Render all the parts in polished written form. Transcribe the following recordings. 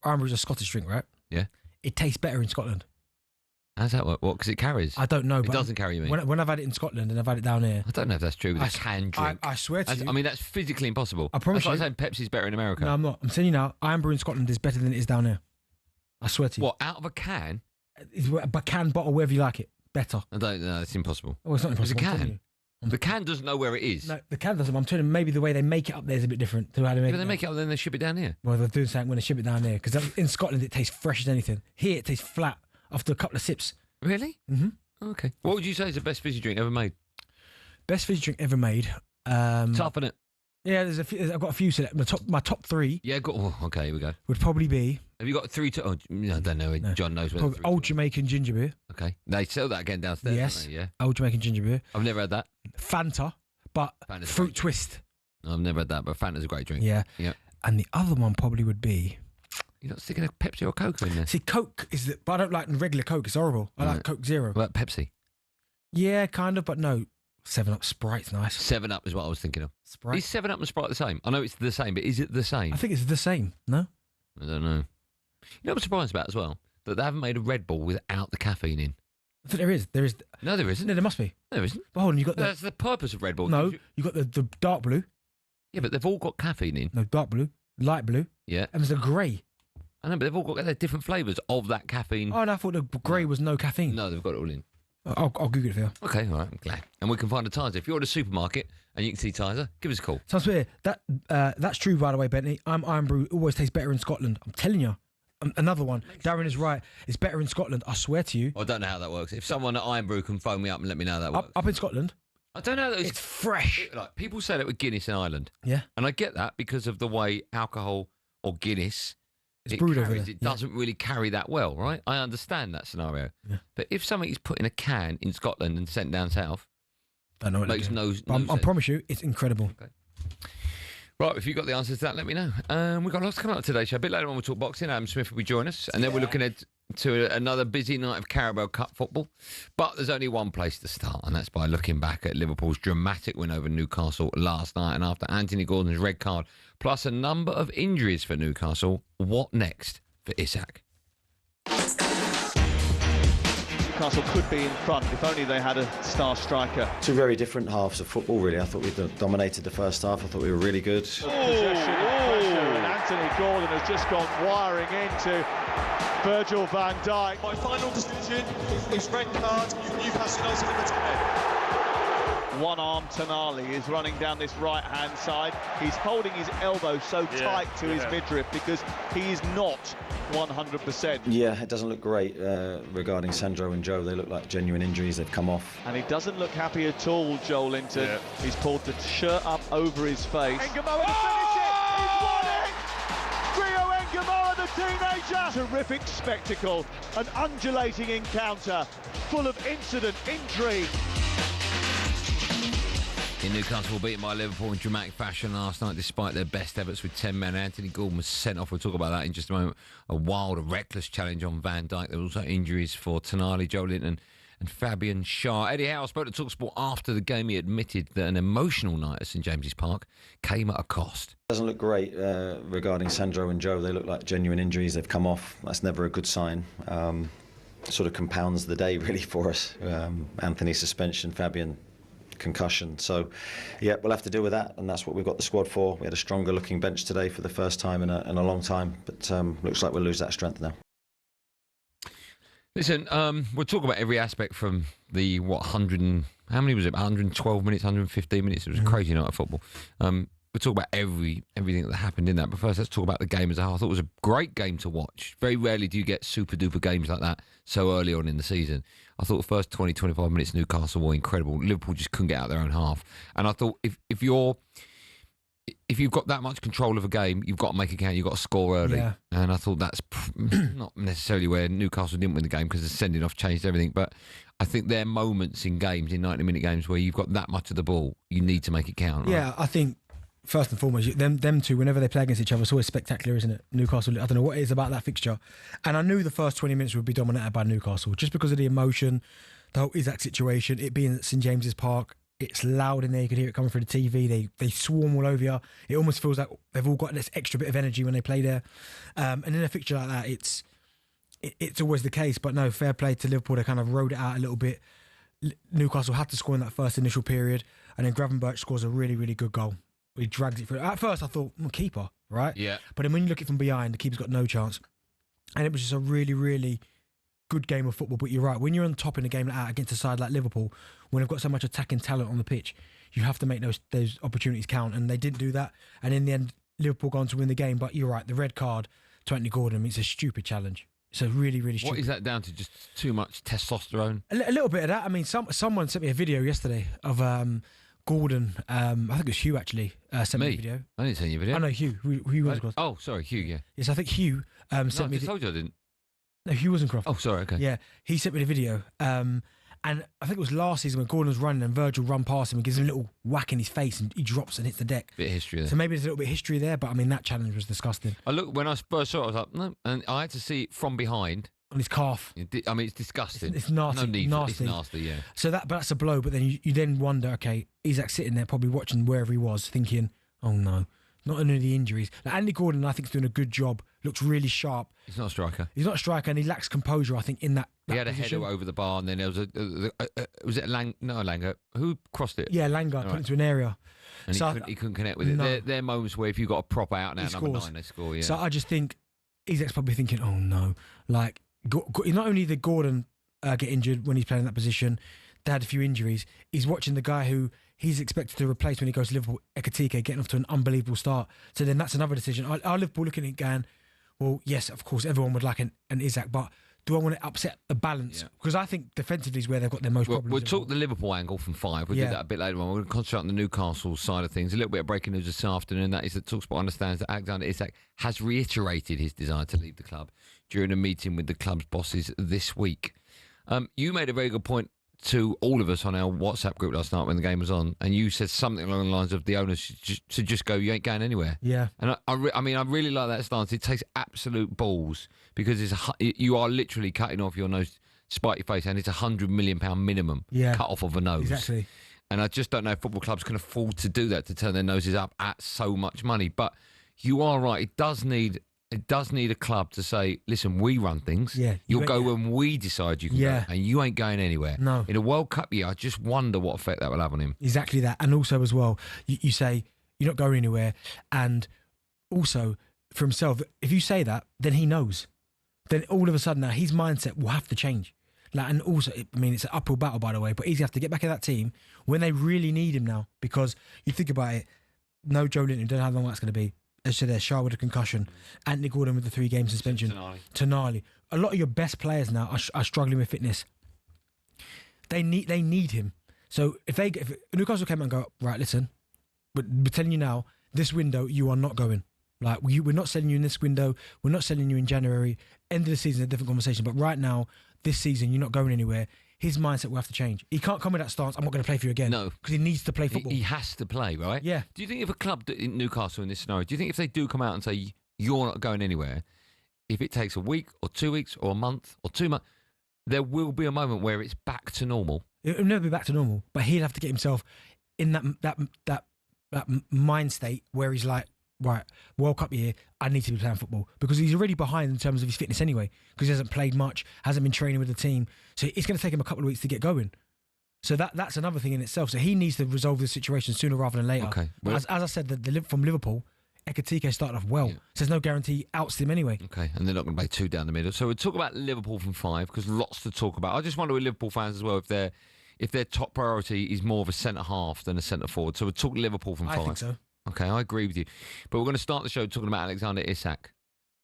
Irn-Bru's a Scottish drink, right? Yeah. It tastes better in Scotland. How's that work? What? Because it carries? I don't know. It but doesn't carry, you mean? When I've had it in Scotland and I've had it down here. I don't know if that's true with a canned drink. I swear to you. I mean, that's physically impossible. I promise that's you. like saying Pepsi's better in America. No, I'm not. I'm telling you now, Irn-Bru in Scotland is better than it is down here. I swear to you. What, out of a can? But can, bottle, wherever you like it. Better. I don't know. It's impossible. Oh, it's not impossible. It's a can. The can doesn't know where it is. No, the can doesn't. I'm telling you, maybe the way they make it up there is a bit different to how they make it. But they make it up, then they ship it down here. Well, they're doing something when they ship it down there. Because in Scotland, it tastes fresh as anything. Here, it tastes flat after a couple of sips. Really? Mm-hmm. Okay. What would you say is the best fizzy drink ever made? Best fizzy drink ever made. Tough, innit? Yeah, there's a few, I've got a few select. My top three. Yeah, okay, here we go. Would probably be. Have you got three? I don't know. No. John knows where. Old Jamaican ginger beer. Okay, they sell that again downstairs. Yes. Don't they? Yeah. Old Jamaican ginger beer. I've never had that. Fanta, but Fanta's fruit twist. I've never had that, but Fanta's a great drink. Yeah. Yeah. And the other one probably would be. You're not sticking a Pepsi or Coke in there. See, Coke is, but I don't like regular Coke. It's horrible. I like Coke Zero. What about Pepsi? Yeah, kind of, but no. 7-Up Sprite's nice. 7-Up is what I was thinking of. Sprite. Is 7-Up and Sprite the same? I know it's the same, but is it the same? I think it's the same. No. I don't know. You know what I'm surprised about as well? That they haven't made a Red Bull without the caffeine in. I think there is. There is. No, there isn't. No, there must be. No, there isn't. But hold on, you got the. That's the purpose of Red Bull. No, you got the dark blue. Yeah, but they've all got caffeine in. No, dark blue, light blue. Yeah. And there's a grey. I know, but they've all got their different flavours of that caffeine. Oh, and I thought the grey was no caffeine. No, they've got it all in. I'll Google it for you. Okay, all right, I'm glad. And we can find a Tizer. If you're at a supermarket and you can see Tizer, give us a call. Sounds weird. That's true, by the way, Bentley. Irn-Bru always tastes better in Scotland. I'm telling you. Another one. Darren is right. It's better in Scotland. I swear to you. I don't know how that works. If someone at Irn-Bru can phone me up and let me know how that works. Up in Scotland. I don't know. It's fresh. Like, people say that with Guinness in Ireland. Yeah. And I get that because of the way alcohol or Guinness it's brewed over there. It doesn't really carry that well, right? I understand that scenario. Yeah. But if something is put in a can in Scotland and sent down south, I know it makes no sense. I promise you, it's incredible. Okay. Right, if you've got the answers to that, let me know. We've got lots coming up today, so a bit later on we'll talk boxing. Adam Smith will be joining us, and then we're looking at to another busy night of Carabao Cup football. But there's only one place to start, and that's by looking back at Liverpool's dramatic win over Newcastle last night. And after Anthony Gordon's red card, plus a number of injuries for Newcastle, what next for Isak? Newcastle could be in front if only they had a star striker. Two very different halves of football, really. I thought we dominated the first half. I thought we were really good. Possession and pressure, and Anthony Gordon has just gone wiring into Virgil van Dijk. My final decision is red card. Newcastle United number 10. One-arm Tonali is running down this right-hand side. He's holding his elbow so tight to his midriff because he is not 100%. Yeah, it doesn't look great regarding Sandro and Joe. They look like genuine injuries. They've come off. And he doesn't look happy at all, Joel Linton. Yeah. He's pulled the shirt up over his face. Engamoa to finish it! He's won it! Rio Engamoa, the teenager! Terrific spectacle. An undulating encounter full of incident, intrigue. In Newcastle were beaten by Liverpool in dramatic fashion last night despite their best efforts with 10 men. Anthony Gordon was sent off. We'll talk about that in just a moment. A wild, a reckless challenge on Van Dijk. There were also injuries for Tonali, Joe Linton and Fabian Schär. Eddie Howe spoke to talkSPORT after the game. He admitted that an emotional night at St James's Park came at a cost. Doesn't look great regarding Sandro and Joe. They look like genuine injuries. They've come off. That's never a good sign. Sort of compounds the day, really, for us. Anthony's suspension, Fabian concussion. So, yeah, we'll have to deal with that, and that's what we've got the squad for. We had a stronger looking bench today for the first time in a long time, but looks like we'll lose that strength now. Listen, we'll talk about every aspect from the, how many was it? 112 minutes, 115 minutes. It was a crazy night of football. We'll talk about everything that happened in that. But first, let's talk about the game as a whole. I thought it was a great game to watch. Very rarely do you get super-duper games like that so early on in the season. I thought the first 20, 25 minutes Newcastle were incredible. Liverpool just couldn't get out their own half. And I thought if you've got that much control of a game, you've got to make it count. You've got to score early. Yeah. And I thought that's not necessarily where Newcastle didn't win the game because the sending off changed everything. But I think there are moments in games, in 90-minute games, where you've got that much of the ball, you need to make it count. Right? Yeah, I think first and foremost, them two, whenever they play against each other, it's always spectacular, isn't it? Newcastle, I don't know what it is about that fixture. And I knew the first 20 minutes would be dominated by Newcastle just because of the emotion, the whole Isak situation, it being at St James's Park. It's loud in there. You can hear it coming through the TV. They swarm all over you. It almost feels like they've all got this extra bit of energy when they play there. And in a fixture like that, it's always the case. But no, fair play to Liverpool. They kind of rode it out a little bit. Newcastle had to score in that first initial period, and then Gravenberch scores a really, really good goal. He drags it through. At first, I thought, keeper, right? Yeah. But then when you look at it from behind, the keeper's got no chance. And it was just a really, really good game of football. But you're right, when you're on top in a game like that against a side like Liverpool, when they've got so much attacking talent on the pitch, you have to make those opportunities count. And they didn't do that. And in the end, Liverpool gone to win the game. But you're right, the red card to Anthony Gordon, it's a stupid challenge. It's a really, really stupid. What is that down to? Just too much testosterone? A little bit of that. I mean, someone sent me a video yesterday of Gordon. I think it was Hugh actually sent me a video. I didn't send you a video. I know Hugh. Who was it? Oh, sorry, Hugh. Yeah. Yes, I think Hugh sent me. I told you I didn't. No, Hugh wasn't Croft. Oh, sorry. Okay. Yeah, he sent me the video. And I think it was last season when Gordon was running and Virgil run past him and gives him a little whack in his face and he drops and hits the deck. Bit of history there. So maybe there's a little bit of history there, but I mean that challenge was disgusting. When I first saw it, I was like, no, and I had to see it from behind. On his calf. I mean, it's disgusting. It's nasty. No need. Nasty. It's nasty, yeah. So that's a blow, but then you then wonder, okay, Isak sitting there probably watching wherever he was, thinking, oh no, not only the injuries. Like Andy Gordon, I think, is doing a good job. Looks really sharp. He's not a striker. He's not a striker, and he lacks composure, I think, in that he had position. a header over the bar, and then there was was it Langer? Who crossed it? Yeah, Langer put it into an area. And he couldn't connect with it. No. There are moments where if you've got a prop out now, number 9, they score, yeah. So I just think Isak's probably thinking, oh no, like, not only did Gordon get injured when he's playing in that position, they had a few injuries. He's watching the guy who he's expected to replace when he goes to Liverpool, Ekitike, getting off to an unbelievable start. So then that's another decision. Are Liverpool looking at it going, well, yes, of course, everyone would like an Isak, but do I want to upset the balance? Because I think defensively is where they've got their most problems. We'll talk the Liverpool angle from 5. We'll do that a bit later on. We're going to concentrate on the Newcastle side of things. A little bit of breaking news this afternoon. That is that talkSPORT understands that Alexander Isak has reiterated his desire to leave the club during a meeting with the club's bosses this week. You made a very good point to all of us on our WhatsApp group last night when the game was on, and you said something along the lines of the owners should just go, you ain't going anywhere. Yeah. And I really like that stance. It takes absolute balls because you are literally cutting off your nose, spite your face, and it's £100 million minimum cut off of a nose. Exactly. And I just don't know if football clubs can afford to do that, to turn their noses up at so much money. But you are right. It does need a club to say, listen, we run things. Yeah, You'll go when we decide you can go. And you ain't going anywhere. No. In a World Cup year, I just wonder what effect that will have on him. Exactly that. And also as well, you say you're not going anywhere. And also for himself, if you say that, then he knows. Then all of a sudden now his mindset will have to change. And also, it's an uphill battle, by the way, but he's going to have to get back in that team when they really need him now. Because you think about it, no Joe Linton, don't know how long that's going to be. As I said, there, Shah with a concussion, Anthony Gordon with the 3-game suspension, Tonali. A lot of your best players now are struggling with fitness. They need him. So if Newcastle came out and go, right, listen, we're telling you now, this window you are not going. Like we're not selling you in this window. We're not selling you in January. End of the season, a different conversation. But right now, this season, you're not going anywhere. His mindset will have to change. He can't come with that stance, I'm not going to play for you again. No. Because he needs to play football. He has to play, right? Yeah. Do you think if a club in Newcastle in this scenario, do you think if they do come out and say, you're not going anywhere, if it takes a week or 2 weeks or a month or 2 months, there will be a moment where it's back to normal? It'll never be back to normal, but he'll have to get himself in that mind state where he's like, right, World Cup year, I need to be playing football, because he's already behind in terms of his fitness anyway, because he hasn't played much, hasn't been training with the team, so it's going to take him a couple of weeks to get going. So that's another thing in itself. So he needs to resolve this situation sooner rather than later. Okay. Well, as I said, from Liverpool, Ekitike started off well, so there's no guarantee he outs him anyway. Okay, and they're not going to play 2 down the middle. So we'll talk about Liverpool from 5, because lots to talk about. I just wonder with Liverpool fans as well if their top priority is more of a centre half than a centre forward. So we'll talk Liverpool from 5. I think so. Okay, I agree with you. But we're going to start the show talking about Alexander Isak.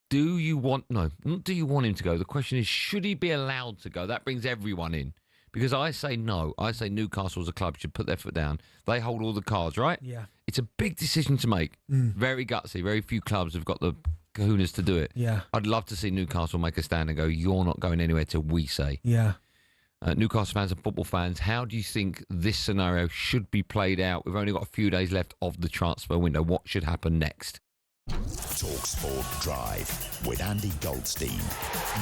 Do you want him to go? The question is, should he be allowed to go? That brings everyone in. Because I say no. I say Newcastle as a club should put their foot down. They hold all the cards, right? Yeah. It's a big decision to make. Very gutsy. Very few clubs have got the kahunas to do it. Yeah. I'd love to see Newcastle make a stand and go, you're not going anywhere till we say. Yeah. Newcastle fans and football fans, how do you think this scenario should be played out? We've only got a few days left of the transfer window. What should happen next? talkSPORT Drive with Andy Goldstein.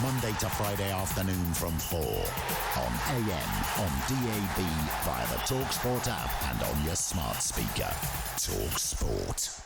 Monday to Friday afternoon from 4 on AM, on DAB, via the talkSPORT app and on your smart speaker. talkSPORT.